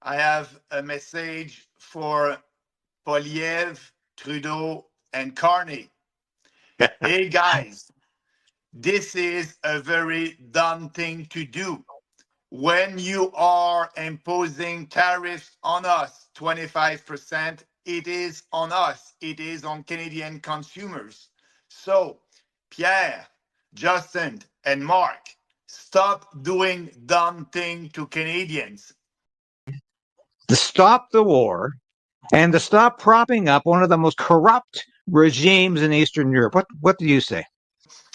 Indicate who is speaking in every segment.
Speaker 1: I have a message for Poilievre, Trudeau, and Carney. Hey guys, this is a very dumb thing to do. When you are imposing tariffs on us, 25%, it is on us. It is on Canadian consumers. So, Pierre, Justin, and Mark, stop doing dumb thing to Canadians.
Speaker 2: To stop the war and to stop propping up one of the most corrupt regimes in Eastern Europe. What do you say?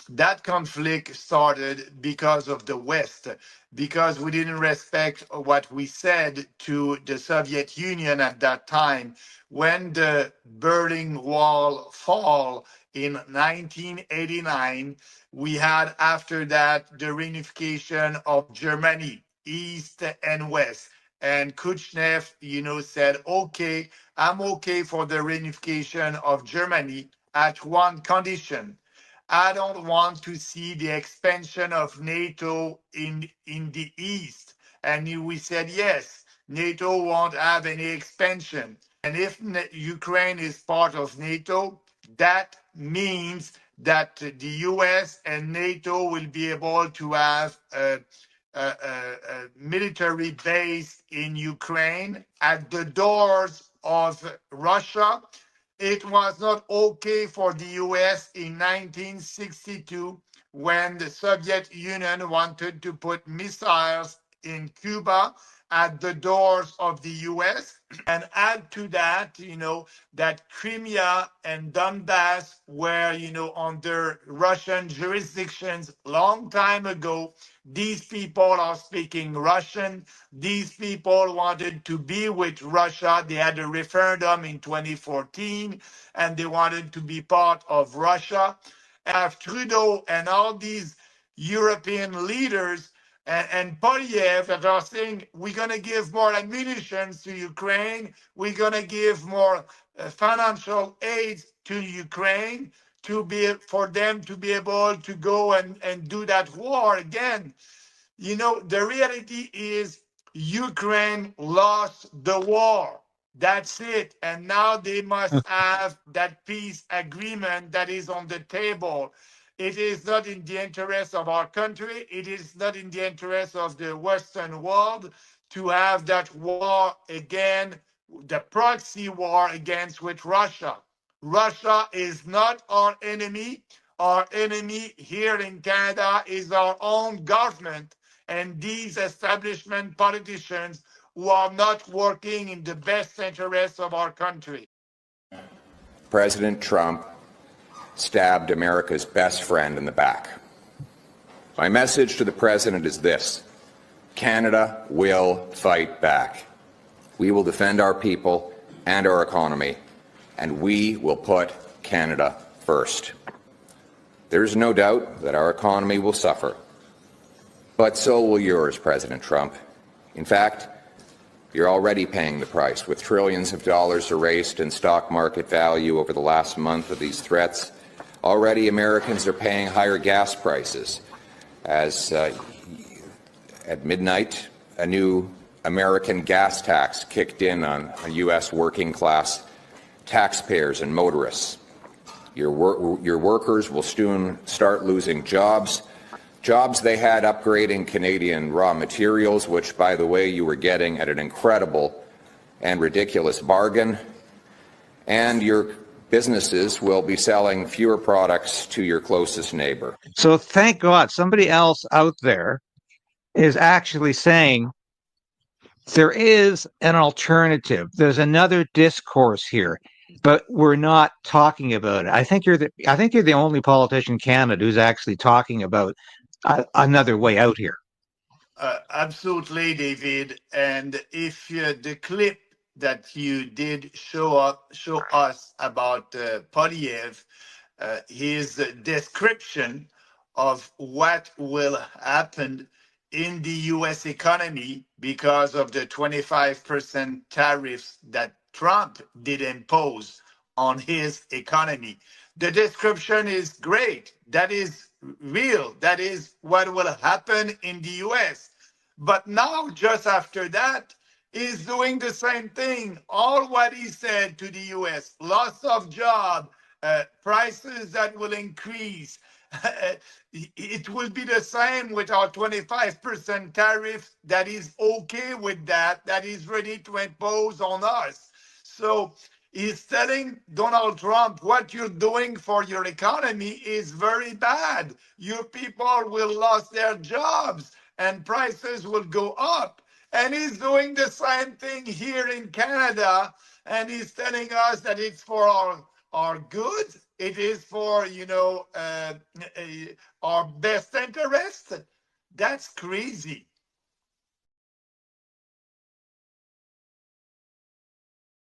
Speaker 1: That conflict started because of the West, because we didn't respect what we said to the Soviet Union at that time. When the Berlin Wall fall in 1989, we had after that the reunification of Germany, East and West. And Khrushchev, said, okay, I'm okay for the reunification of Germany at one condition. I don't want to see the expansion of NATO in the East. And we said, yes, NATO won't have any expansion. And if Ukraine is part of NATO, that means that the US and NATO will be able to have a military base in Ukraine at the doors of Russia. It was not okay for the US in 1962 when the Soviet Union wanted to put missiles in Cuba at the doors of the US. And add to that, that Crimea and Donbass were, under Russian jurisdictions long time ago. These people are speaking Russian. These people wanted to be with Russia. They had a referendum in 2014 and they wanted to be part of Russia. And Trudeau and all these European leaders and Poilievre that are saying we're going to give more ammunition to Ukraine, we're going to give more financial aid to Ukraine for them to be able to go and do that war again. The reality is Ukraine lost the war. That's it. And now they must have that peace agreement that is on the table. It is not in the interest of our country. It is not in the interest of the Western world to have that war again, the proxy war against with Russia. Russia is not our enemy. Our enemy here in Canada is our own government and these establishment politicians who are not working in the best interests of our country.
Speaker 3: President Trump stabbed America's best friend in the back. My message to the President is this: Canada will fight back. We will defend our people and our economy, and we will put Canada first. There's no doubt that our economy will suffer, but so will yours, President Trump. In fact, you're already paying the price, with trillions of dollars erased in stock market value over the last month of these threats. Already Americans are paying higher gas prices as at midnight a new American gas tax kicked in on U.S. working class taxpayers and motorists. Your workers will soon start losing jobs they had upgrading Canadian raw materials, which, by the way, you were getting at an incredible and ridiculous bargain, and your businesses will be selling fewer products to your closest neighbor.
Speaker 2: So thank God somebody else out there is actually saying there is an alternative. There's another discourse here, but we're not talking about it. I think you're the only politician in Canada who's actually talking about another way out here.
Speaker 1: Absolutely, David. And if the clip that you did show us about Poilievre, his description of what will happen in the U.S. economy because of the 25% tariffs that Trump did impose on his economy. The description is great. That is real. That is what will happen in the U.S. But now, just after that, is doing the same thing. All what he said to the US, loss of job, prices that will increase. It will be the same with our 25% tariff that is okay with that, that is ready to impose on us. So he's telling Donald Trump, what you're doing for your economy is very bad. Your people will lose their jobs and prices will go up. And he's doing the same thing here in Canada. And he's telling us that it's for our good. It is for, our best interest. That's crazy.